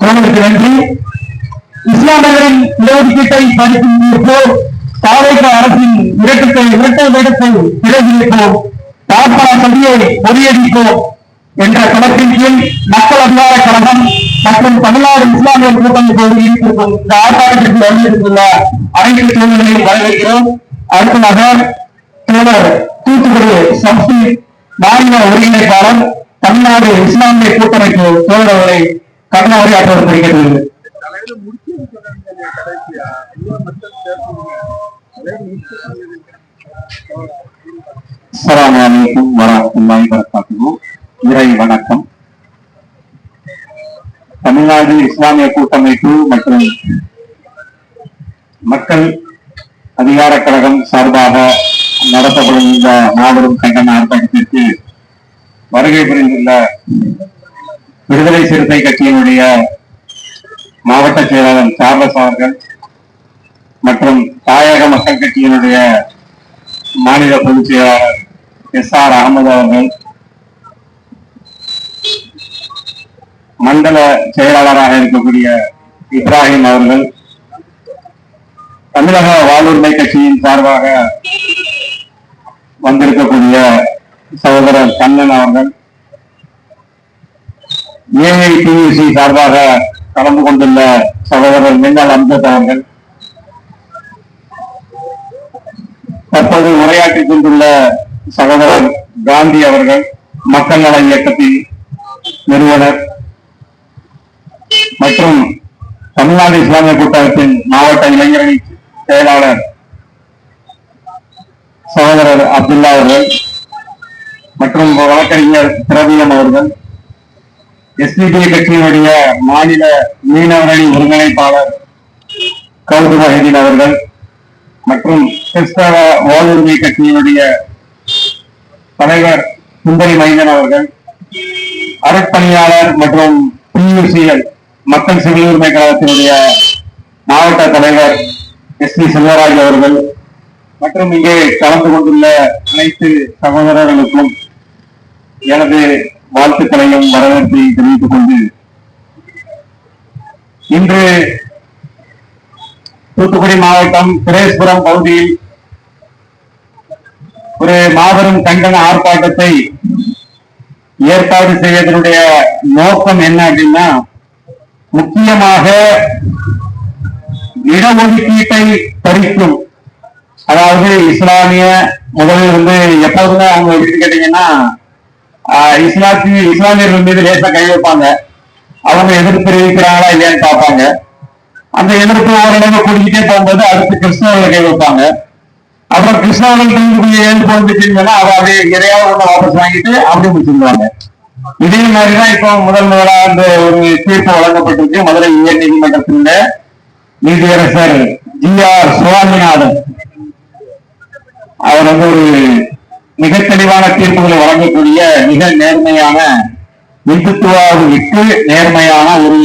தோழருக்கு நன்றி. இஸ்லாமியர்களின் இடஒதுக்கீட்டை பறிக்கும் தாவேக அரசின் இரட்டை வேடத்தை விலகியிருப்போம், தாழ்பாள சதியை முறியடிப்போம் என்ற களத்தின் கீழ் மக்கள் அதிகார கழகம் மற்றும் தமிழ்நாடு இஸ்லாமியர் கூட்டமைப்போடு ஈடுபட்டிருக்கும் இந்த ஆர்ப்பாட்டத்திற்கு வருகின்றுள்ள அனைத்து சூழ்நிலையும் வரவேற்கிறோம். அடுத்ததாக தோழர் தூத்துக்குடி சம்சி மாநில ஒருங்கிணைப்பாளர் தமிழ்நாடு இஸ்லாமிய கூட்டமைப்பு தோழர் அவர்களை கடன உரையாற்றுவது வருகிறது. அஸ்ஸலாமு அலைக்கும் வரஹ்மத்துல்லாஹி வபரகாத்துஹு. இறை வணக்கம். தமிழ்நாடு இஸ்லாமிய கூட்டமைப்பு மற்றும் மக்கள் அதிகார கழகம் சார்பாக நடத்தப்படும் இந்த மாபெரும் கண்டன ஆர்ப்பாட்டத்திற்கு வருகை புரிந்துள்ள விடுதலை சிறுத்தை கட்சியினுடைய மாவட்ட செயலாளர் சார்லஸ் அவர்கள் மற்றும் தாயக மக்கள் கட்சியினுடைய மாநில பொதுச் செயலாளர் SR அகமது அவர்கள், மண்டல செயலாளராக இருக்கக்கூடிய இப்ராஹிம் அவர்கள், தமிழக வாழ்வுரிமை கட்சியின் சார்பாக வந்திருக்கக்கூடிய சகோதரர் கண்ணன் அவர்கள், AITUC சார்பாக கலந்து கொண்டுள்ள சகோதரர் மின்னல் அம்ஜத் அவர்கள், தற்போது உரையாற்றிக் கொண்டுள்ள சகோதரர் காந்தி அவர்கள், மக்கள் நல இயக்கத்தின் நிறுவனர் மற்றும் தமிழ்நாடு இஸ்லாமிய கூட்டமைப்பின் மாவட்ட இளைஞரணி செயலாளர் சகோதரர் அப்துல்லா அவர்கள் மற்றும் வழக்கறிஞர் திரவியம் அவர்கள், SDPI கட்சியினுடைய மாநில மீனவரணி ஒருங்கிணைப்பாளர் கௌதம் மஹிதீன் அவர்கள் மற்றும் கிறிஸ்தவ வாழ்வுரிமை கட்சியினுடைய தலைவர் சுந்தரி மைந்தன் அவர்கள், அருட்பணியாளர் மற்றும் PUCL மக்கள் சிவில் உரிமை கழகத்தினுடைய மாவட்ட தலைவர் SP செல்வராஜ் அவர்கள் மற்றும் இங்கே கலந்து கொண்டுள்ள அனைத்து சகோதரர்களுக்கும் எனது வாழ்த்துக்களையும் வரவேற்பை தெரிவித்துக் கொண்டு, இன்று தூத்துக்குடி மாவட்டம் பிரேஸ்புரம் பகுதியில் ஒரு மாபெரும் கண்டன ஆர்ப்பாட்டத்தை ஏற்பாடு செய்வதனுடைய நோக்கம் என்ன அப்படின்னா, முக்கியமாக இடஒதுக்கீட்டை பறிக்கும், அதாவது இஸ்லாமிய முதலில் எப்போதுமே அவங்க எப்படி கேட்டீங்கன்னா இஸ்லாமியர்கள் மீது லேசா கை வைப்பாங்க, அவங்க எதிர்ப்பு தெரிவிக்கிறாங்களா இல்லையான்னு பார்ப்பாங்க. அந்த எதிர்ப்பு ஓரளவு குடிக்கிட்டே போகும்போது அடுத்து கிறிஸ்தவர்களை கை வைப்பாங்க. அப்புறம் கிறிஸ்தவர்கள் எழுந்து வந்துட்டீங்கன்னா அதை அப்படியே எதையாவது ஒண்ணு வாபஸ் வாங்கிட்டு அப்படி முடிச்சிருவாங்க. இதே மாதிரிதான் இப்போ முதலா அந்த ஒரு தீர்ப்பு வழங்கப்பட்டிருக்கு மதுரை உயர் நீதிமன்றத்தின் நீதியரசர் GR சுவாமிநாதன். அவர் ஒரு மிக தெளிவான தீர்ப்புகளை வழங்கக்கூடிய மிக நேர்மையான இந்துத்துவாவுக்கு நேர்மையான ஒரு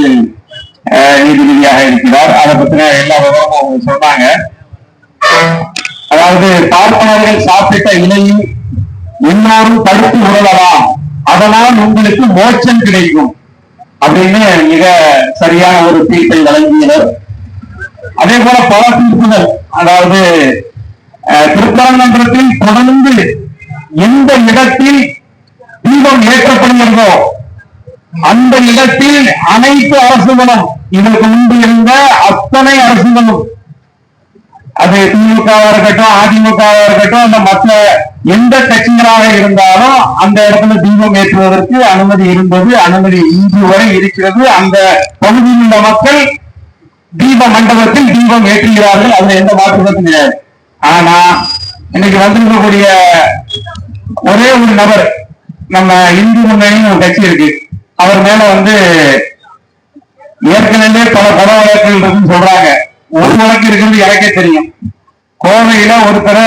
நீதிபதியாக இருக்கிறார். அதை பத்தின எல்லா விவரமும் அவங்க சொன்னாங்க. அதாவது பார்ப்பனர்கள் சாப்பிட்ட இலையில் இன்னொரு படுத்து உறவலாம், அதனால் உங்களுக்கு மோட்சம் கிடைக்கும் அப்படின்னு மிக சரியான ஒரு தீர்ப்பை வழங்கியவர். அதே போல பல தீர்ப்புகள், அதாவது திருப்பரங்குன்றத்தில் தொடர்ந்து எந்த இடத்தில் தீபம் ஏற்றப்படுகிறதோ அந்த இடத்தில் அனைத்து அரசுகளும், இதற்கு முன்பு இருந்த அத்தனை அரசுகளும், அது திமுகவா இருக்கட்டும் அதிமுகவா இருக்கட்டும் அந்த மற்ற எந்த கட்சிகளாக இருந்தாலும் அந்த இடத்துல தீபம் ஏற்றுவதற்கு அனுமதி இருந்தது, அனுமதி இன்று வரை இருக்கிறது. அந்த பகுதியில் உள்ள மக்கள் தீப மண்டபத்தில் தீபம் ஏற்றுகிறார்கள், அதுல எந்த மாற்றமும் கிடையாது. ஆனா இன்னைக்கு வந்திருக்கக்கூடிய ஒரே ஒரு நபர், நம்ம இந்து முன்னணின்னு ஒரு கட்சி இருக்கு, அவர் மேல ஏற்கனவே பல கொலை வழக்குகள் இருக்குன்னு சொல்றாங்க. ஒரு வழக்கு இருக்கிறது எனக்கே தெரியும். கோவையில ஒருத்தரை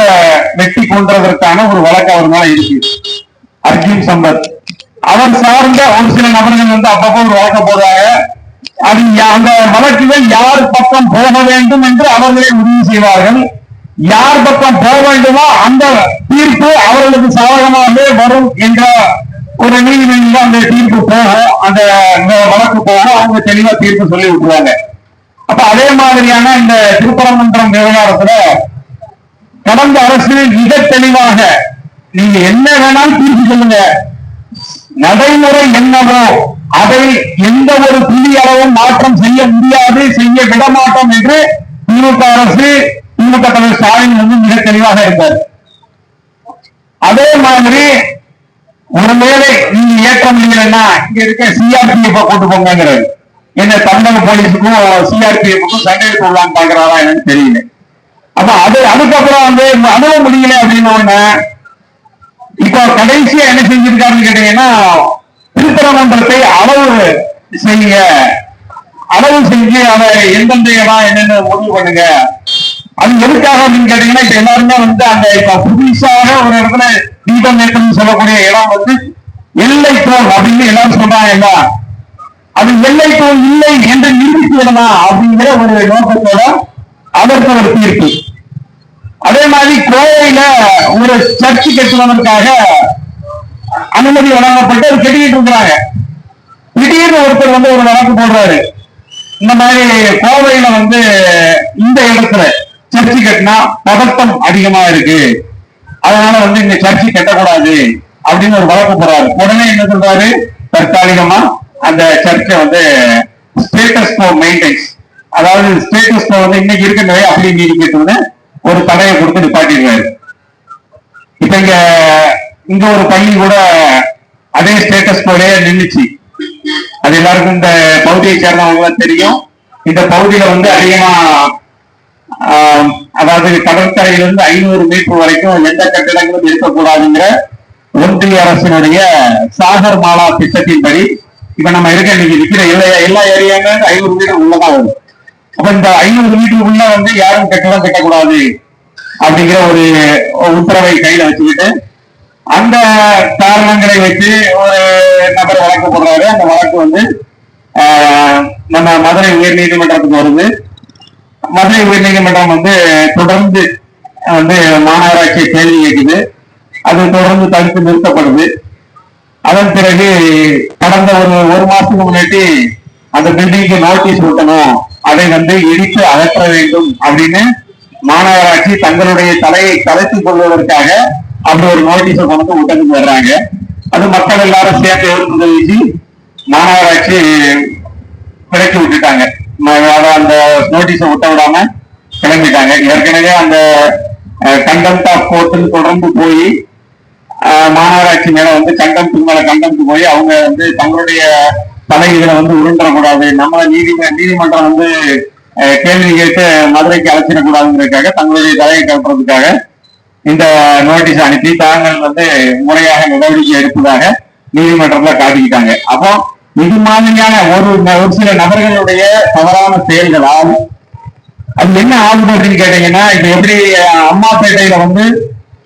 வெட்டி கொன்றதற்கான ஒரு வழக்கு அவர் மேல இருக்கு, அர்ஜுன் சம்பத். அவர் சார்ந்த ஒரு சில நபர்கள் அப்பப்போ ஒரு வழக்க போடுறாங்க. அது அந்த வழக்குகள் யார் பக்கம் போக வேண்டும் என்று அவர்களே முடிவு செய்வார்கள். யார் பக்கம் போக வேண்டுமோ அந்த தீர்ப்பு அவர்களுக்கு சாதகமாகவே வரும் என்ற ஒரு நீதிமன்றம் அந்த தீர்ப்பு போகும், அந்த வழக்கு போகும், அவங்க தெளிவா தீர்ப்பு சொல்லி விட்டுருவாங்க. அப்ப அதே மாதிரியான இந்த திருப்பரங்குன்றம் விவகாரத்துல கடந்த அரசு மிக தெளிவாக நீங்க என்ன வேணாலும் தீர்ப்பு சொல்லுங்க, நடைமுறை என்னவோ அதை எந்த ஒரு புள்ளி அளவும் மாற்றம் செய்ய முடியாது, செய்ய விடமாட்டோம் என்று திமுக அரசு, திமுக தலைவர் ஸ்டாலின் மிக தெளிவாக இருந்தார். அதே மாதிரி ஒருவேளை நீங்க ஏற்க முடியலன்னா இங்க இருக்க சிஆர்பிஎஃப் கூட்டு போங்கிறாரு. என்ன தமிழக போலீஸுக்கும் சிஆர்பிஎஃப்க்கும் சண்டை போடலான்னு பாக்குறாரா என்னன்னு தெரியல. அப்ப அதுக்கப்புறம் அணுக முடியல அப்படின்னு இப்ப கடைசியா என்ன செஞ்சிருக்காருன்னு கேட்டீங்கன்னா, திருப்பரங்குன்றத்தை அளவு செஞ்சு அதை எந்தெந்த இடம் என்னென்ன முடிவு பண்ணுங்க. அது எதுக்காக அப்படின்னு கேட்டீங்கன்னா, இப்ப எல்லாருமே அந்த இப்ப புதுசாக ஒரு இடத்துல தீபம் ஏற்றம்னு சொல்லக்கூடிய இடம் எல்லை தோல் அப்படின்னு எல்லாரும் சொல்றாங்க. அது எல்லை தோல் இல்லை என்று நிரூபித்து விடலாம் அப்படிங்கிற ஒரு நோக்கத்தோட அதற்கு ஒரு தீர்ப்பு. அதே மாதிரி கோவையில ஒரு சர்ச்சு கட்டுவதற்காக அனுமதி வழங்கப்பட்டு அது கட்டிக்கிட்டு இருக்கிறாங்க. திடீர்னு ஒருத்தர் ஒரு வழக்கு போடுறாரு, இந்த மாதிரி கோவையில இந்த இடத்துல சர்ச்சு கட்டினா பதட்டம் அதிகமா இருக்கு, அதனால இங்க சர்ச்சு கட்டக்கூடாது அப்படின்னு ஒரு வழக்கு போடுறாரு. உடனே என்ன சொல்றாரு, தற்காலிகமா அந்த சர்ச்சை ஸ்டேட்டஸ் கோ மெயின்டைன்ஸ், அதாவது ஸ்டேட்டஸ் கோ இன்னைக்கு இருக்கிற அப்படி நீடிக்கிறது ஒரு தடையை கொடுத்து நிப்பாட்டிடுறாரு. இப்ப இங்க ஒரு பள்ளி கூட அதே ஸ்டேட்டஸ் கோலே நின்றுச்சு. அது எல்லாருக்கும் இந்த பகுதியை சேர்ந்தவங்க தெரியும். இந்த பகுதியில அதிகமா அதாவது கடற்கரையிலிருந்து 500 மீட்டர் வரைக்கும் எந்த கட்டிடங்களும் இருக்கக்கூடாதுங்கிற ஒன்றிய அரசினுடைய சாகர் மாலா திட்டத்தின்படி இப்ப நம்ம இருக்கிற எல்லா ஏரியாங்க 500 மீட்டர் உள்ளதான் வரும். அப்ப இந்த 500 மீட்டர் உள்ள யாரும் கட்டடம் கட்டக்கூடாது அப்படிங்கிற ஒரு உத்தரவை கையில வச்சுக்கிட்டு அந்த காரணங்களை வச்சு ஒரு நபர் வழக்கு போடுறாரு. அந்த வழக்கு நம்ம மதுரை உயர் நீதிமன்றத்துக்கு வருது. மதுரை உயர் நீதிமன்றம் தொடர்ந்து மாநகராட்சி கேள்வி கேட்குது. அது தொடர்ந்து தடுத்து நிறுத்தப்படுது. அதன் பிறகு கடந்த ஒரு மாசத்துக்கு முன்னாடி அந்த பில்டிங்க்கு நோட்டீஸ் விட்டணும், அதை இடித்து அகற்ற வேண்டும் அப்படின்னு மாநகராட்சி தங்களுடைய தலையை கலைத்துக் கொள்வதற்காக அப்படி ஒரு நோட்டீஸை விட்டு வர்றாங்க. அது மக்கள் எல்லாரும் சேர்ந்து உதவி மாநகராட்சி விலக்கி விட்டுட்டாங்க. அந்த நோட்டீஸை விட்ட விடாம கிளம்பிட்டாங்க. ஏற்கனவே அந்த கண்டெம்ட் ஆஃப் கோர்ட்னு தொடர்ந்து போய் மாநகராட்சி மேல கண்டெம்ட் மேல கண்டெம்ட் போய் அவங்க தங்களுடைய தலைகளை உருண்டக்கூடாது, நம்ம நீதிமன்றம் கேள்வி கேட்டு மதுரைக்கு அழைச்சிடக்கூடாதுங்கிறதுக்காக தங்களுடைய தலையை கலப்புறதுக்காக இந்த நோட்டீஸ் அனுப்பி தாங்கள் முறையாக நடவடிக்கை எடுப்பதாக நீதிமன்றத்துல காட்டிக்கிட்டாங்க. அப்போ இது மாதிரியான ஒரு சில நபர்களுடைய தவறான செயல்களால் அது என்ன ஆகுது அப்படின்னு கேட்டீங்கன்னா, இப்ப எப்படி அம்மாப்பேட்டையில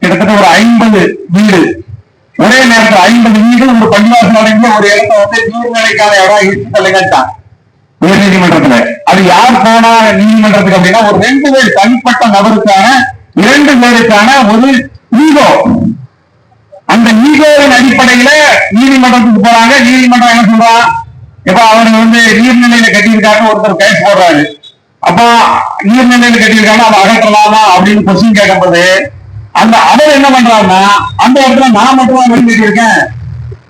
கிட்டத்தட்ட ஒரு 50 வீடு ஒரே நேரத்தில் 50 வீடு ஒரு பள்ளிவாசல் அடைஞ்ச ஒரு இடத்த நீர்நிலைக்கான இடம் இடிச்சு தள்ளுங்கட்டான் உயர் நீதிமன்றத்துல. அது யார் போனா நீதிமன்றத்துக்கு அப்படின்னா, ஒரு 2 பேர் தனிப்பட்ட நபருக்கான 2 பேருக்கான ஒரு ஈகோ, அந்த ஈகோவின் அடிப்படையில நீதிமன்றத்துக்கு போறாங்க. நீதிமன்றம் என்ன சொல்றான், இப்ப அவர் நீர்நிலையில கட்டியிருக்காருன்னு ஒருத்தர் கேஸ் போடுறாரு. அப்போ நீர்நிலையில கட்டியிருக்காங்க, அதை அகற்றலாமா அப்படின்னு கொஸ்டின் கேட்கும்போது அந்த அவர் என்ன பண்றாருன்னா, அந்த இடத்துல நான் மட்டும் வீடு கட்டியிருக்கேன்,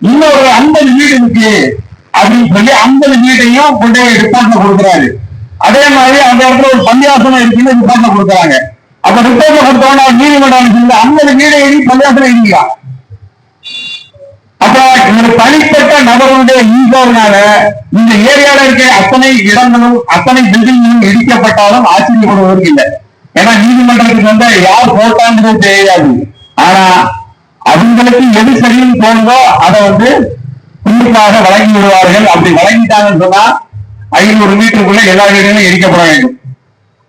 இன்னொரு 50 வீடு இருக்கு அப்படின்னு சொல்லி 50 வீட்டையும் கொண்டு ரிப்போர்ட்ல கொடுக்குறாரு. அதே மாதிரி அந்த இடத்துல ஒரு பள்ளிவாசனம் இருக்குன்னு ரிப்போர்ட்ல கொடுக்குறாங்க. அப்ப ரிப்போர்ட்ல கொடுத்தோம்னா நீதிமன்றம் 50 வீடை எழுதி பள்ளிவாசனம் எழுதியா. அப்ப ஒரு தனிப்பட்ட நபருடைய ஈகோவினால இந்த ஏரியாவில் இருக்க அத்தனை இடங்களும் அத்தனை பில்டிங்களும் இடிக்கப்பட்டாலும் ஆச்சரியப்படுவதற்கு இல்லை. ஏன்னா நீதிமன்றத்துக்கு யார் போட்டாங்கிறது தெரியாது. ஆனா அவங்களுக்கு எது சரின்னு தோணுதோ அதை குறிப்பாக வழங்கி விடுவார்கள். அப்படி வழங்கிட்டாங்கன்னு சொன்னா 500 மீட்டருக்குள்ள எல்லா வீடுகளும் எரிக்கப்பட வேண்டும்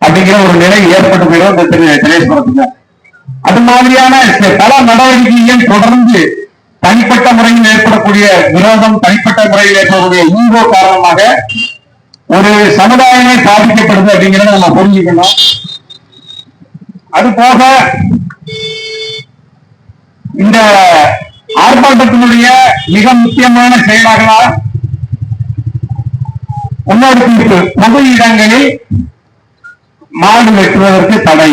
அப்படிங்கிற ஒரு நிலை ஏற்பட்டு போயிடும் இந்த திரைப்படத்துக்கு. அது மாதிரியான பல நடவடிக்கைகள் தொடர்ந்து தனிப்பட்ட முறையில் ஏற்படக்கூடிய விரோதம், தனிப்பட்ட முறையில் ஏற்படக்கூடிய ஈகோ காரணமாக ஒரு சமுதாயமே பாதிக்கப்படுது அப்படிங்கிறத நம்ம புரிஞ்சுக்கணும். அது போக இந்த ஆர்ப்பாட்டத்தினுடைய மிக முக்கியமான செயலாக இன்னொரு தீர்ப்பு, பொது இடங்களில் மாடு வெட்டுவதற்கு தடை.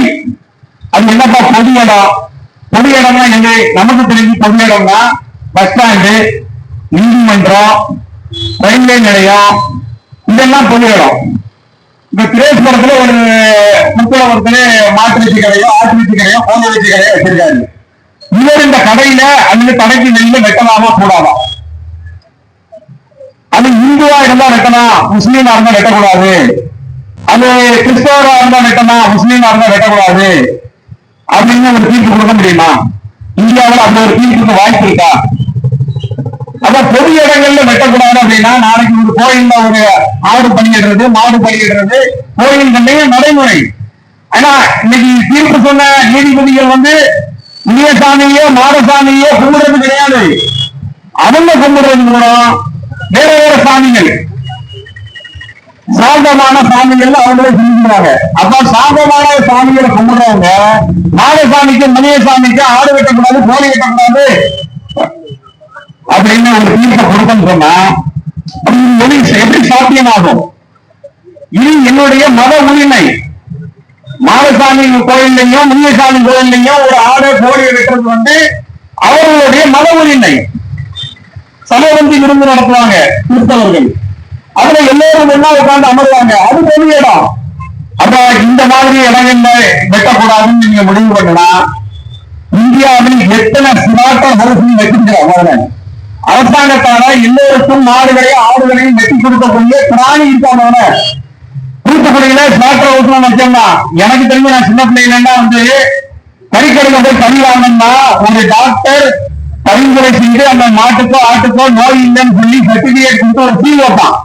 அது என்னப்பா பொது இடம்? பொது இடம்னா எங்க? நமக்கு தெரிஞ்சு பொது இடம்னா பஸ் ஸ்டாண்டு, நீதிமன்றம், ரயில்வே நிலையம், இதெல்லாம் பொது இடம். இந்த திரேஸ்வரத்துல ஒரு முக்கிய ஒருத்தர் மாட்டு வச்சு கடையோ, ஆட்டு வச்சு கடையோ, கோழி வச்சு கடையோ வச்சிருக்காரு. இவர் இந்த கடையில அந்த கடைக்கு வெளியில வெட்டலாமா கூடாதா? அது இந்துவா இருந்தா வெட்டலாம், முஸ்லீமா இருந்தா வெட்டக்கூடாது. அது கிறிஸ்தவரா இருந்தா வெட்டலாம், முஸ்லீமா இருந்தா வெட்டக்கூடாது அப்படின்னு ஒரு தீர்ப்பு கொடுக்க முடியுமா? இந்தியாவில் அந்த ஒரு தீர்ப்புக்கு வாய்ப்பு இருக்கா? அதான் பொது இடங்கள்ல வெட்டக்கூடாது அப்படின்னா, நாளைக்கு ஒரு கோயில்ல ஒரு ஆடு பலியிடுறது, மாடு பலியிடுறது கோயில்கள்லயும் நடைமுறை. ஆனா இன்னைக்கு தீர்ப்பு சொன்ன நீதிபதிகள் முனியசாமியோ மாடசாமியோ கும்பிடுறது கிடையாது. அவங்க கும்பிடுறது கூட வேற வேற சாமிகள், சாந்தமான சாமிகள் அவங்களே செஞ்சுக்கிறாங்க. அப்ப சாந்தமான சாமிகளை கும்பிடுறவங்க மாடசாமிக்கு, மணியசாமிக்கு ஆடு வெட்டக்கூடாது, கோழி வெட்டக்கூடாது அப்படின்னு ஒரு தீர்ப்பை கொடுக்கன்னு சொன்னா எப்படி சாத்தியமாகும்? இது என்னுடைய மத உரிமை. மாடசாமி கோயிலையும் முனியசாமி கோயிலையும் ஒரு ஆடு கோழியை வெட்டுறது அவர்களுடைய மத உரிமை. சமபந்தி விருந்து நடத்துவாங்க கிறிஸ்தவர்கள், அதுல எல்லோரும் என்ன உட்கார்ந்து அமர்வாங்க, அது பொது இடம். அப்ப இந்த மாதிரி இடங்கள்ல வெட்டக்கூடாதுன்னு நீங்க முடிவு பண்ணா, இந்தியாவில் எத்தனை ஸ்லாட்டர் ஹவுஸ் வச்சிருக்கிறாங்க? அரசாங்கத்தால எல்லோருக்கும் மாடுகளையும் ஆடுகளையும் வெட்டி கொடுக்கக்கூடிய பிராணி இருக்காங்க. தூத்துக்குடியில ஸ்லாட்டர் ஹவுஸ் வச்சோம்னா, எனக்கு தெரிஞ்சு நான் சின்ன பிள்ளைங்களா கறிக்கடையில போய் கறி வாங்கினா ஒரு டாக்டர் பரிந்துரை செஞ்சு அந்த மாட்டுக்கோ ஆட்டுக்கோ நோய் இல்லைன்னு சொல்லி சர்டிபிகேட் கொடுத்து ஒரு சீல் வைப்பான்.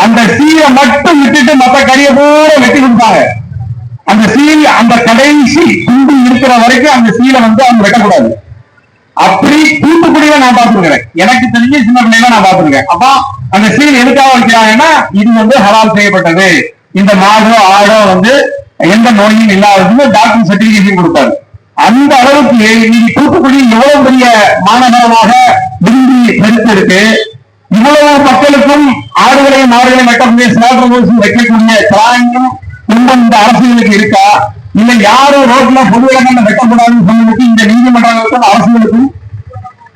அந்த சீலை மட்டும் விட்டுட்டு மற்ற கறியை பூரா வெட்டி கொடுப்பாங்க. அந்த சீல் அந்த கடைசி குண்டு இருக்கிற வரைக்கும் அந்த சீலை அவங்க வெட்டக்கூடாது. அப்படி தூத்துக்குடியில நான் பார்த்துருக்கிறேன். எனக்கு தெரிஞ்சு சின்ன பிள்ளைங்க நான் பார்த்துருக்கேன். அப்ப அந்த சீல் எதுக்காக வைக்கிறாங்கன்னா, இது ஹலால் செய்யப்பட்டது, இந்த மாடோ ஆடோ எந்த நோயும் இல்லாததுன்னு டாக்டர் சர்டிபிகேஷன் கொடுத்தாரு. அந்த அளவுக்கு இன்னைக்கு தூத்துக்குடி எவ்வளவு பெரிய மாநகரமாக விரும்பி பெருத்திருக்கு. இவ்வளவு மக்களுக்கும் ஆடுகளையும் மாடுகளையும் வெட்டக்கூடிய ஸ்லாட்டர் வைக்கக்கூடிய திராணியும் துன்பம் இந்த அரசுகளுக்கு இருக்கா? இல்ல யாரும் ரோட்ல பொது இடங்கள்ல வெட்டக்கூடாதுன்னு சொன்னதுக்கு இந்த நீதிமன்றங்களுக்கும் அரசுகளுக்கும்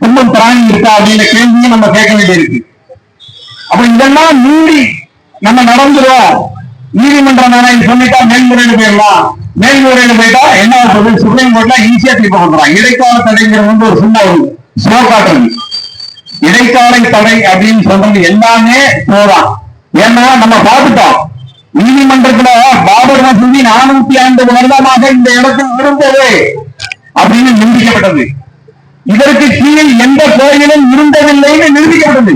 துன்பம் திராணி இருக்கா அப்படின்ற கேள்வியும் நம்ம கேட்க வேண்டியிருக்கு. அப்ப இதெல்லாம் மீறி நம்ம நடந்துருவோம். நீதிமன்றம் தானே சொல்லிட்டா மேல்முறையீடு போயிடலாம். மேல்முறையீடு போயிட்டா என்ன சொல்றது? சுப்ரீம் கோர்ட்ல இனிஷியேட்டிவ் பண்றாங்க. இடைக்கால தடைங்கிறது ஒரு சும்மா ஒரு ஸ்லோ காட்டுறது. இடைக்கால தடை அப்படின்னு சொல்றது எல்லாமே போதான். ஏன்னா நம்ம பார்த்துட்டோம், நீதிமன்றத்துல பாபர் மசூதி 450 வருடமாக இந்த இடத்தில் இருந்தது அப்படின்னு நிரூபிக்கப்பட்டது. இதற்கு கீழ் எந்த கோயிலும் இருந்ததில்லைன்னு நிரூபிக்கப்பட்டது.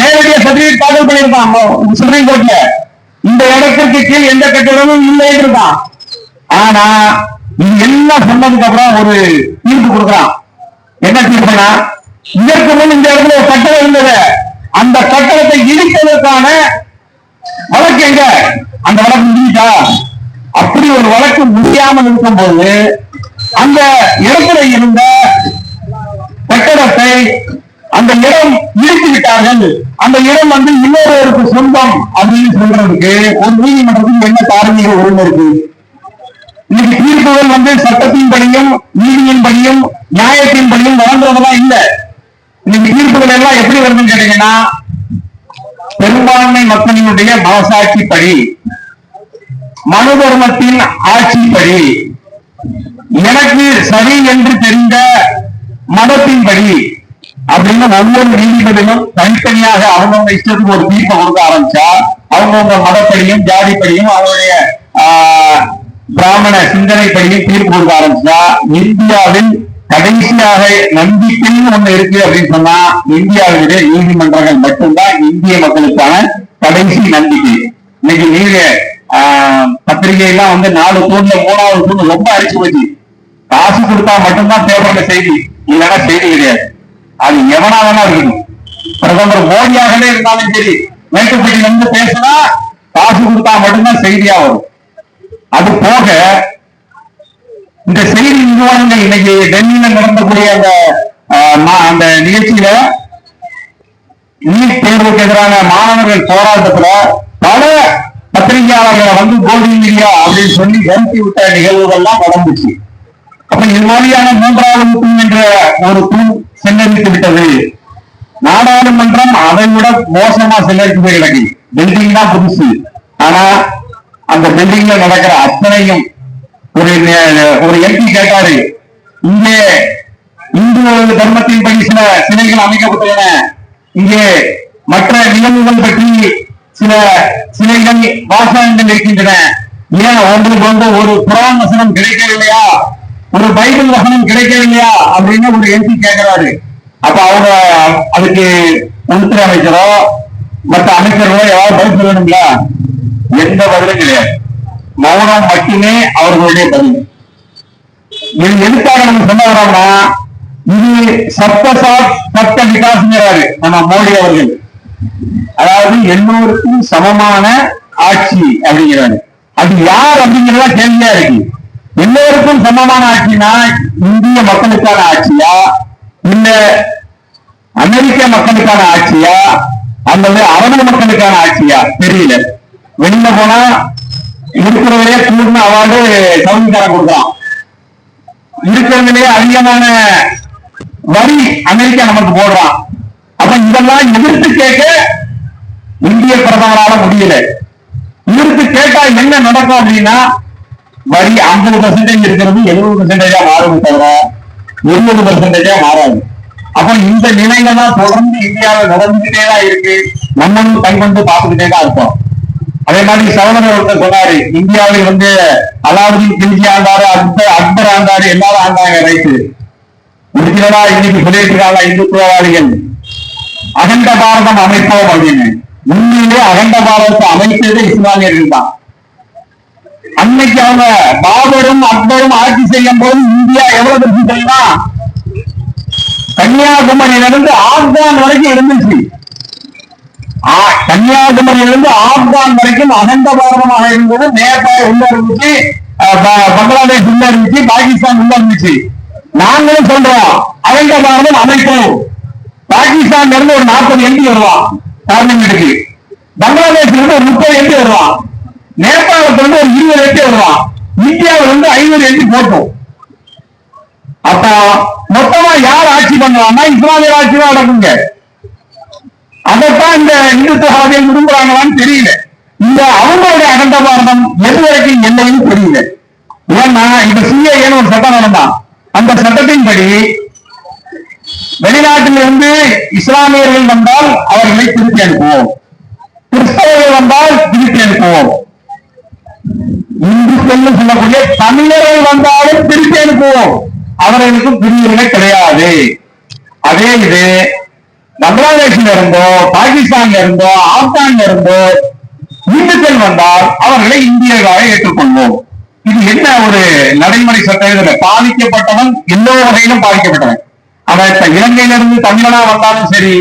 நேரடியாக சர்டிபிகேட் தாக்கல் பண்ணியிருக்கான் சுப்ரீம் கோர்ட்ல. இந்த இடத்திற்கு கீழ் எந்த கட்டிடமும் இல்லை இருக்கான். ஆனா இது எல்லாம் சொன்னதுக்கு அப்புறம் ஒரு தீர்ப்பு கொடுக்குறான். என்ன தீர்ப்புனா, இதற்கு முன் இந்த இடத்துல ஒரு கட்டடம் இருந்தது, அந்த கட்டடத்தை இடிப்பதற்கான வழக்கு எங்க? அந்த வழக்கு முடிஞ்சா? அப்படி ஒரு வழக்கு முடியாமல் இருக்கும் போது அந்த இடத்துல இருந்த கட்டடத்தை அந்த இடம் இடித்து விட்டார்கள். அந்த இடம் இன்னொருவருக்கு சொந்தம் அப்படின்னு சொல்றதுக்கு ஒரு நீதிமன்றத்துக்கு என்ன தார்மீக உரிமை இருக்கு? இன்னைக்கு தீர்ப்புகள் சட்டத்தின் படியும் நீதியின் படியும் நியாயத்தின் படியும் வழங்குறதெல்லாம் இல்ல. இன்னைக்கு தீர்ப்புகள் எல்லாம் எப்படி வருதுன்னு கேட்டீங்கன்னா, பெரும்பான்மை மக்களினுடைய மனசாட்சிப்படி, மனு தர்மத்தின் ஆட்சிப்படி, எனக்கு சரி என்று தெரிந்த மதத்தின்படி அப்படின்னு ஒவ்வொரு நீதிபதிகளும் தனித்தனியாக அவங்கவுங்க இஷ்டத்துக்கு ஒரு தீர்ப்பை கொடுக்க ஆரம்பிச்சா, அவங்கவுங்க மதப்படியும் ஜாதிப்படியும் அவருடைய பிராமண சிந்தனைப்படியும் தீர்ப்பு கொடுக்க ஆரம்பிச்சா, இந்தியாவில் கடைசியாக நம்பிக்கைன்னு ஒண்ணு இருக்கு அப்படின்னு சொன்னா, இந்தியாவினுடைய நீதிமன்றங்கள் மட்டும்தான் இந்திய மக்களுக்கான கடைசி நம்பிக்கை. இன்னைக்கு நீங்க பத்திரிகை எல்லாம் 4 தூண்ல 3வது தூண் ரொம்ப அரிச்சு போச்சு. காசு கொடுத்தா மட்டும்தான் பேப்பர்ல செய்தி, இல்லைன்னா செய்தி கிடையாது. அது எவனா வேணா இருக்கணும். பிரதமர் மோடியாகவே இருந்தாலும் சரி, மேட்டுப்பட்டி பேசினா காசு கொடுத்தா மட்டும்தான் செய்தியா வரும். அது போக இந்த செய்தி நிறுவனங்கள் இன்னைக்கு டெல்லியில நடந்தக்கூடிய அந்த நிகழ்ச்சியில நீட் தேர்வுக்கு எதிரான மாணவர்கள் போராட்டத்துல பல பத்திரிகையாளர்களை வந்து கோல்டு மீடியா அப்படின்னு சொல்லி கருத்தி விட்ட நிகழ்வுகள்லாம் நடந்துச்சு. அப்ப இது மாதிரியான மூன்றாவது தூண் என்ற ஒரு தூண் செல்லரித்து விட்டது. நாடாளுமன்றம் அதை விட மோசமா செல்லரித்து போய் கிடக்கு. பில்டிங் தான் புதுசு, ஆனா அந்த பில்டிங்ல நடக்கிற அத்தனையும் ஒரு எம்பி கேட்டாரு, இங்கே இந்து தர்மத்தின்படி சில சிலைகள் அமைக்கப்பட்டுள்ளன, இங்கே மற்ற நிகழ்வுகள் பற்றி சில சிலைகள் வாசகங்கள் இருக்கின்றன, ஏன் உங்களுக்கு வந்து ஒரு குர்ஆன் வசனம் கிடைக்கவில்லையா, ஒரு பைபிள் வசனம் கிடைக்கவில்லையா அப்படின்னு ஒரு எம்பி கேட்கிறாரு. அப்ப அவங்க அதுக்கு உள்துறை அமைச்சரோ மற்ற அமைச்சர்களோ ஏதாவது பதில் சொல்லணுங்களா? எந்த பதிலும் கிடையாது. மௌனம் மட்டுமே அவர்களுடைய பதில். இது எதுக்காக நம்ம சொல்ல வரோம்னா, இது சப்த விகாசங்கிறாரு நம்ம மோடி அவர்கள். அதாவது எல்லோருக்கும் சமமான ஆட்சி அப்படிங்கிறாரு. அது யார் அப்படிங்கிறதா கேள்வியா இருக்கு. எல்லோருக்கும் சமமான ஆட்சினா இந்திய மக்களுக்கான ஆட்சியா, இல்ல அமெரிக்க மக்களுக்கான ஆட்சியா, அல்லது அரபு மக்களுக்கான ஆட்சியா தெரியல. வெளியில போனா இருக்கிறவரே பூர்ண அவார்டு சவுதிக்காரன் கொடுக்கலாம், இருக்கிறதுலே அதிகமான வரி அமெரிக்கா நமக்கு போடுறான். அப்ப இதெல்லாம் எதிர்த்து கேட்க இந்திய பிரதமரால முடியல. இவருக்கு கேட்டா என்ன நடக்கும் அப்படின்னா, வரி 50% இருக்கிறது 70% மாறும் தவிர 20% மாறாது. அப்ப இந்த நிலையில தான் தொடர்ந்து இந்தியாவில் நடந்துகிட்டே தான் இருக்கு. நம்மளும் கண்கொண்டு பார்த்துக்கிட்டே தான் இருக்கோம். அதே மாதிரி சகோதரர் ஒருத்தர் சொன்னாரு, இந்தியாவில் வந்து அலாவுதீன் கில்ஜி ஆண்டாரு, அக்பர் ஆண்டாரு, எல்லாரும் ஆண்டாங்க. ரைட்டு முடிக்கிறதா இன்னைக்கு சொல்லிட்டு இருக்காங்க இந்துத்துவவாதிகள், அகண்ட பாரதம் அமைப்போம் அப்படின்னு. உண்மையிலே அகண்ட பாரதத்தை அமைத்ததே இஸ்லாமியர்கள் தான். அன்னைக்கு அவங்க பாபரும் அக்பரும் ஆட்சி செய்யும் போது இந்தியா எவ்வளவு பெருசு தெரியுமா? கன்னியாகுமரியிலிருந்து ஆப்கான் வரைக்கும் இருந்துச்சு. கன்னியாகுமரியிலிருந்து ஆப்கான் வரைக்கும் அகண்ட பாரதமாக இருந்தது. நேபாள் உள்ள இருந்துச்சு, பங்களாதேஷ் உள்ள இருந்துச்சு, பாகிஸ்தான் உள்ள இருந்துச்சு. நாங்களும் சொல்றோம் அகண்ட பாரதம் அமைப்போம். பாகிஸ்தான் இருந்து ஒரு 40 எம்பி வருவான் பார்லிமெண்ட்டுக்கு, பங்களாதேஷ்ல இருந்து ஒரு 30 எம்பி வருவான், நேபாளத்துல இருந்து ஒரு 20 எம்பி வருவான், இந்தியாவில இருந்து 50 எம்பி போட்டோம். அப்ப மொத்தமா யார் ஆட்சி பண்ணுவாங்கன்னா இஸ்லாமிய ஆட்சி தான் நடக்குங்க. அதைத்தான் இந்த இந்துத்துவவாதிகள் விரும்புறாங்களான்னு தெரியல. இந்த அவங்களுடைய அகண்ட பாரதம் எது வரைக்கும் என்னன்னு தெரியல. ஏன்னா இப்ப சிஏஏன்னு ஒரு சட்டம் நடந்தான். அந்த சட்டத்தின்படி வெளிநாட்டிலிருந்து இஸ்லாமியர்கள் வந்தால் அவர்களை திருப்பி அனுப்புவோம், கிறிஸ்தவர்கள் வந்தால் திருப்பி அனுப்புவோம், இந்துக்கள் சொல்லக்கூடிய தமிழர்கள் வந்தாலும் திருப்பி அனுப்புவோம், அவர்களுக்கு பிரிவுரிமை கிடையாது. அதே இது பங்களாதேஷ்ல இருந்தோ பாகிஸ்தான்ல இருந்தோ ஆப்கான்ல இருந்தோ இந்துக்கள் வந்தால் அவர்களை இந்தியர்களாக ஏற்றுக்கொள்வோம். இது என்ன ஒரு நடைமுறை சட்டம்? பாதிக்கப்பட்டவன் எல்லோ வகையிலும் பாதிக்கப்பட்டவன். அவன் இலங்கையிலிருந்து தமிழனா வந்தாலும் சரி,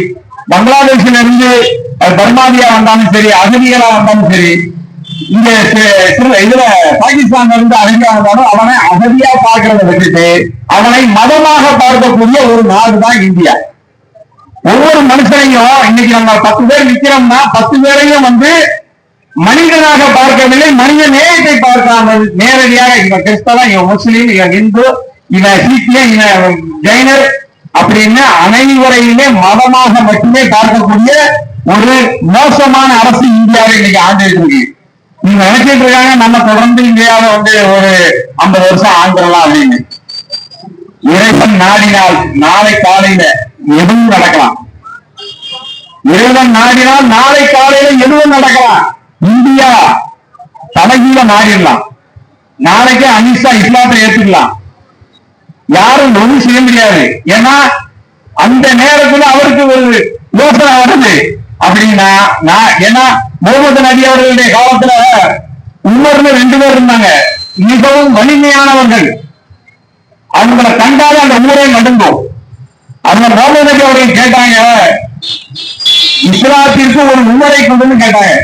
பங்களாதேஷில இருந்து பர்மாதியா வந்தாலும் சரி, அகதிகளா வந்தாலும் சரி, இங்க இதுல பாகிஸ்தான்ல இருந்து அகதியா வந்தாலும் அவனை அகதியா பார்க்கிறத வச்சுட்டு அவனை மதமாக பார்க்கக்கூடிய ஒரு நாடு தான் இந்தியா. ஒவ்வொரு மனுஷனையும் இன்னைக்கு நம்ம 10 பேர் நிக்கிறோம்னா 10 பேரையும் வந்து மனிதனாக பார்க்கவில்லை, மனித நேயத்தை பார்க்காமல் நேரடியாக இவன் கிறிஸ்தவன், இவன் முஸ்லீம், இவன் இந்து, இவன் சீக்கியம், இவன் ஜெயினர் அப்படின்னு அனைவரையுமே மதமாக மட்டுமே பார்க்கக்கூடிய ஒரு மோசமான அரசு இந்தியாவை இன்னைக்கு ஆண்டு இருக்கு. நீங்க நினைச்சிட்டு இருக்காங்க நம்ம தொடர்ந்து இந்தியாவை வந்து ஒரு 50 வருஷம் ஆண்டுலாம் அப்படின்னு. இறைவன் நாடினால் நாளை காலையில எதுவும் நடக்கலாம். இறைவன் நாடினால் நாளை காலையில எதுவும் நடக்கலாம். இந்தியா தலைகீழ மாறிடலாம். நாளைக்கே அமித்ஷா இஸ்லாத்தை ஏற்றுக்கலாம், யாரும் ஒன்றும் செய்ய முடியாது. ஏன்னா அந்த நேரத்துல அவருக்கு ஒரு யோசனை வருது அப்படின்னா, ஏன்னா முகமது நபி அவர்களுடைய காலத்துல உமர்னு 2 பேர் இருந்தாங்க, மிகவும் வலிமையானவர்கள். அவங்களை கண்டாலும் அந்த ஊரே நடுங்கும். அவங்க முகமது நபி அவர்கள் கேட்டாங்க, இஸ்லாத்திற்கு ஒரு உமரை கொண்டு கேட்டாங்க.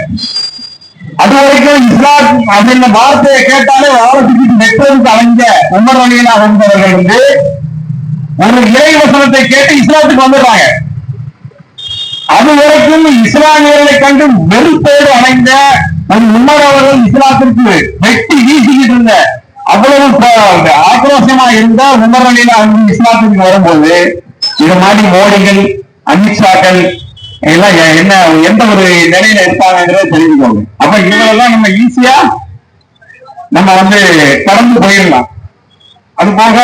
அது வரைக்கும் இஸ்லாம் அப்படின்ற வார்த்தையை கேட்டாலே வாரத்துக்கு நெட்வொர்க் அலைஞ்ச உமர் ரலியல்லாஹு என்பவர்கள் வந்து ஒரு இறைவசனத்தை கேட்டு இஸ்லாத்துக்கு வந்துடுறாங்க. அது வரைக்கும் இஸ்லாமியர்களை கண்டு வெறுப்போடு அடைந்த ஒரு உமர் அவர்கள் இஸ்லாத்திற்கு வெட்டி வீசிக்கிட்டு இருந்த அவ்வளவு ஆக்ரோஷமா இருந்த உமர் ரலியல்லாஹு இஸ்லாத்துக்கு வரும்போது இது மாதிரி மோடிகள், அமித்ஷாக்கள் எல்லாம் என்ன எந்த ஒரு நிலையில இருப்பாங்கிறத தெரிஞ்சுக்கோங்க. அப்ப இவங்களெல்லாம் நம்ம ஈஸியா நம்ம வந்து கடந்து போயிடலாம். அது போக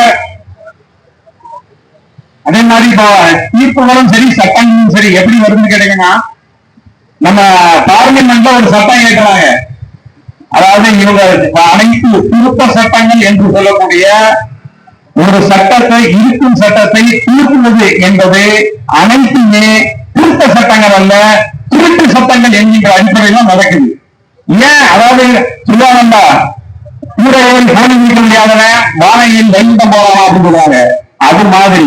அதே மாதிரி இப்போ தீர்ப்புகளும் சரி சட்டங்களும் சரி எப்படி வருதுன்னு கேட்டீங்கன்னா, நம்ம பார்லிமெண்ட்ல ஒரு சட்டம் கேட்கிறாங்க. அதாவது இவங்க அனைத்து திருத்த சட்டங்கள் என்று சொல்லக்கூடிய ஒரு சட்டத்தை இருக்கும் சட்டத்தை திருத்துவது என்பது அனைத்துமே திருத்த சட்டங்கள் அல்ல, திருட்டு சட்டங்கள் என்கின்ற அடிப்படையில் நடக்குது. ஏன்? அதாவது சொல்லுவாங்கண்டா, கூரையில் போலி நீக்க முடியாதவன் வானையில் வைந்த போறான் அப்படின்னு சொல்லுவாங்க. அது மாதிரி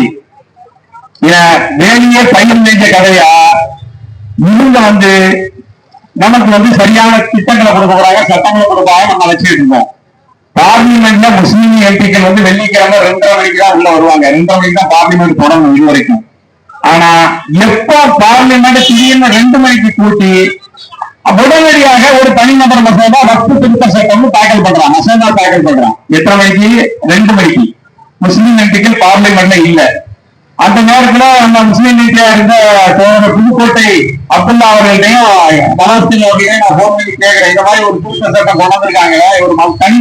வேலையே பயிர் மேய்ஞ்ச கதையா இவங்க வந்து நமக்கு வந்து சரியான திட்டங்களை கொடுக்க போறாங்க, சட்டங்களை கொடுப்பாங்க. நம்ம வச்சுட்டு இருக்கோம். பார்லிமெண்ட்ல முஸ்லீம் எம்பிக்கள் வந்து வெள்ளிக்கிழமை 2:30 மணிக்கு தான் உள்ள வருவாங்க. 2:30 மணிக்கு தான் பார்லிமெண்ட் தொடங்கும் இது வரைக்கும். ஆனா எப்ப பார்லிமெண்ட் திடீர்னு 2 மணிக்கு கூட்டி உடனடியாக ஒரு தனிநபர் மசோதா வக்ஃபு திருத்த சட்டம் தாக்கல் பண்றான், மசோதா தாக்கல் பண்றான். எத்தனை மணிக்கு? 2 மணிக்கு. முஸ்லீம் எம்பிக்கள் பார்லிமெண்ட்ல இல்ல. அந்த நேரத்துல நம்ம முஸ்லீம் எம்பியா இருந்த புதுக்கோட்டை அப்துல்லா அவர்களையும் பலஸ்தீன் அவர்களையும் நான் போன் பண்ணி கேட்கிறேன், இந்த மாதிரி ஒரு திருத்த சட்டம் கொண்டு வந்திருக்காங்க, ஒரு தனி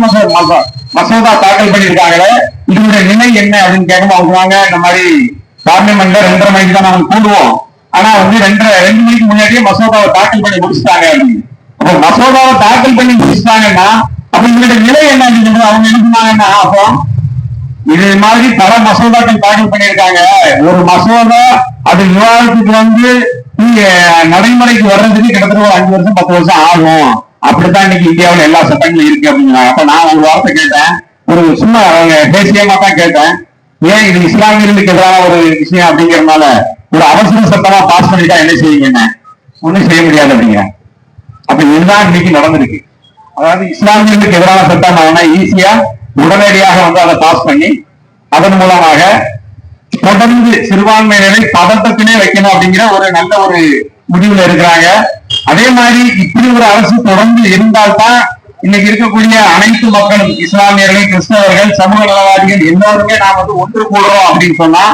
மசோதா தாக்கல் பண்ணிருக்காங்களே, இதனுடைய நிலை என்ன அப்படின்னு கேட்கும். அவங்க இந்த மாதிரி பார்லிமெண்ட்ல 2:30 மணிக்கு தான் நாங்க கூடுவோம், ஆனா வந்து 2 மணிக்கு முன்னாடியே மசோதாவை தாக்கல் பண்ணி முடிச்சுட்டாங்க அப்படின்னு. அப்ப மசோதாவை தாக்கல் பண்ணி முடிச்சுட்டாங்கன்னா அப்ப இதனுடைய நிலை என்ன அப்படின்னு அவங்க என்ன சொன்னாங்கன்னா, அப்போ இது மாதிரி பல மசோதாக்கள் தாக்கல் பண்ணியிருக்காங்க, ஒரு மசோதா அது விவாதத்துக்கு வந்து நடைமுறைக்கு வர்றதுக்கு கிட்டத்தட்ட ஒரு 5 வருஷம் 10 வருஷம் ஆகும். அப்படித்தான் இன்னைக்கு இந்தியாவில் எல்லா சட்டங்களும் இருக்கு அப்படிங்கிறாங்க. அப்ப நான் ஒரு வார்த்தை கேட்டேன், ஒரு சும்மா தேசியமா தான் கேட்டேன், ஏன் இது இஸ்லாமியர்களுக்கு எதிரான ஒரு விஷயம் அப்படிங்கறதுனால ஒரு அவசர சட்டமா பாஸ் பண்ணிட்டா என்ன செய்வீங்க? ஒண்ணும் செய்ய முடியாது அப்படிங்க. அப்ப இதுதான் இன்னைக்கு நடந்திருக்கு. அதாவது இஸ்லாமியர்களுக்கு எதிரான சட்டம் ஆனா ஈஸியா உடனடியாக வந்து அதை பாஸ் பண்ணி அதன் மூலமாக தொடர்ந்து சிறுபான்மையினரை பதட்டத்திலே வைக்கணும் அப்படிங்கிற ஒரு நல்ல ஒரு முடிவுல இருக்கிறாங்க. அதே மாதிரி இப்படி ஒரு அரசு தொடர்ந்து இருந்தால்தான் இன்னைக்கு இருக்கக்கூடிய அனைத்து மக்களும், இஸ்லாமியர்கள், கிறிஸ்தவர்கள், சமூக நலவாதிகள் எல்லோருமே நாம் வந்து ஒன்று கூடுறோம் அப்படின்னு சொன்னா,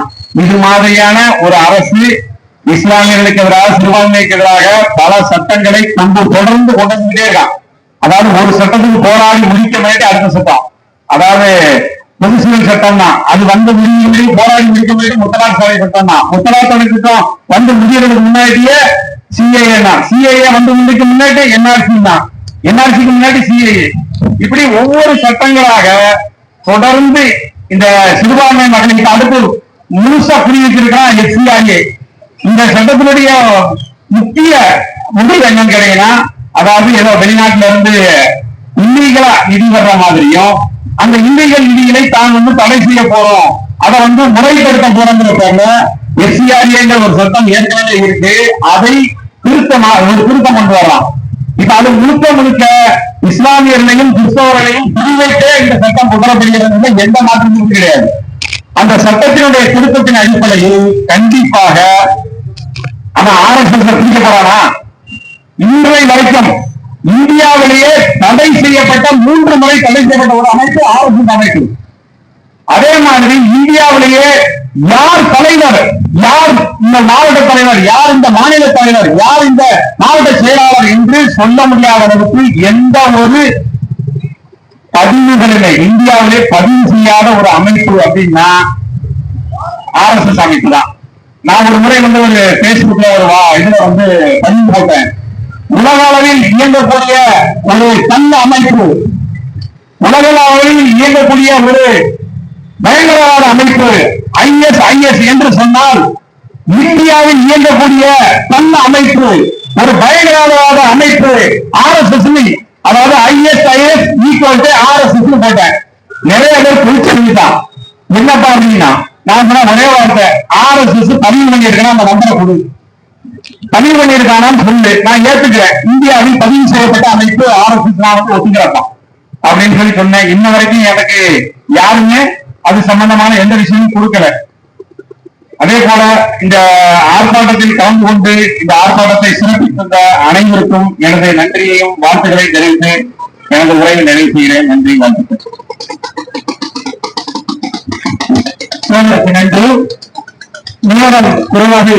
இது மாதிரியான ஒரு அரசு இஸ்லாமியர்களுக்கு எதிராக, சிறுபான்மைக்கு எதிராக பல சட்டங்களை தொடர்ந்து கொண்டு வந்துட்டே இருக்கான். அதாவது ஒரு சட்டத்துக்கு போராடி முடிக்க வேண்டிய அடுத்த சட்டம், அதாவது பொது சிவில் சட்டம் தான். அது வந்து முடிவு போராடி முடிக்க வேண்டிய முத்தலாக் தடை சட்டம் தான். முத்தலாக் தடை சட்டம் வந்து முடியறதுக்கு முன்னாடியே சிஏஏ தான். சிஏஏ வந்து முடிக்க முன்னாடி என்ஆர்சி தான். என்ஆர்சிக்கு முன்னாடி சிஏஏ. இப்படி ஒவ்வொரு சட்டங்களாக தொடர்ந்து இந்த சிறுபான்மை மக்களுக்கு அடுத்து முழுசா புரிய வச்சிருக்கான் எஸ்சிஆர்ஏ. இந்த சட்டத்தினுடைய முக்கிய முடிவு என்னன்னு கேட்டீங்கன்னா, அதாவது ஏதோ வெளிநாட்டுல இருந்து இல்லீகலா நிதி வர்ற மாதிரியும், அந்த இல்லீகல் நிதிகளை தான் வந்து தடை செய்ய போறோம், அதை வந்து முறைப்படுத்த போறோங்கிற பேர்ல எஸ்சிஆர்ஏங்கிற ஒரு சட்டம் ஏற்கனவே இருக்கு. அதை திருத்தம் கொண்டு வரலாம். இப்ப அது முழுக்க இஸ்லாமியர்களையும் கிறிஸ்தவர்களையும் பிரிவைக்கே இந்த சட்டம் புகழப்படுகிறது, எந்த மாற்றமும் கிடையாது. அந்த சட்டத்தினுடைய திருத்தத்தின் அடிப்படையில் கண்டிப்பாக அவன் RSS பிரிக்கப்படானா? இன்றைய வரைக்கும் இந்தியாவிலேயே தடை செய்யப்பட்ட 3 முறை தடை செய்யப்பட்ட ஒரு அமைப்பு RSS அமைப்பு. அதே மாதிரி இந்தியாவிலேயே யார் தலைவர், யார் இந்த மாவட்ட தலைவர், யார் இந்த மாநில தலைவர், யார் இந்த மாவட்ட செயலாளர் என்று சொல்ல முடியாத அளவுக்கு எந்த ஒரு பதிவுகளிலே இந்தியாவிலே பதிவு செய்யாத ஒரு அமைப்பு அப்படின்னா RSS அமைப்பு தான். நான் ஒரு முறை வந்து ஒரு பேஸ்புக்ல ஒரு இதுல வந்து பதிவு போட்டேன். உலக அளவில் இயங்கக்கூடிய ஒரு நல்ல அமைப்பு, உலக அளவில் இயங்கக்கூடிய ஒரு பயங்கரவாத அமைப்பு ISIS என்று சொன்னால், இந்தியாவில் இயங்கக்கூடிய நல்ல அமைப்பு ஒரு பயங்கரவாத அமைப்பு RSS, அதாவது ISIS ஈக்குவல் டு RSS போட்டேன். நிறைய பேர் குறிச்சிருந்தான். என்னப்பா அப்படின்னா நான் ஒரே வார்த்தை, RSS பதிவு பண்ணியிருக்கேன், அந்த நம்பரை கொடு. பதிவு பண்ணியிருக்கானு சொல்லு, நான் ஏத்துக்கிறேன். இந்தியாவில் பதிவு செய்யப்பட்ட அமைப்பு RSS நான் வந்து ஒத்துக்கிறப்பா அப்படின்னு சொல்லி சொன்னேன். இன்ன வரைக்கும் எனக்கு யாருமே அது சம்பந்தமான எந்த விஷயமும் கொடுக்கல. அதே போல இந்த ஆர்ப்பாட்டத்தில் கலந்து கொண்டு இந்த ஆர்ப்பாட்டத்தை சிறப்பித்த அனைவருக்கும் எனது நன்றியையும் வாழ்த்துக்களை தெரிவித்து எனது உரையை நிறைவு செய்கிறேன். நன்றி, வாழ்த்துக்கள். நன்றி. நேரம் குறைவாக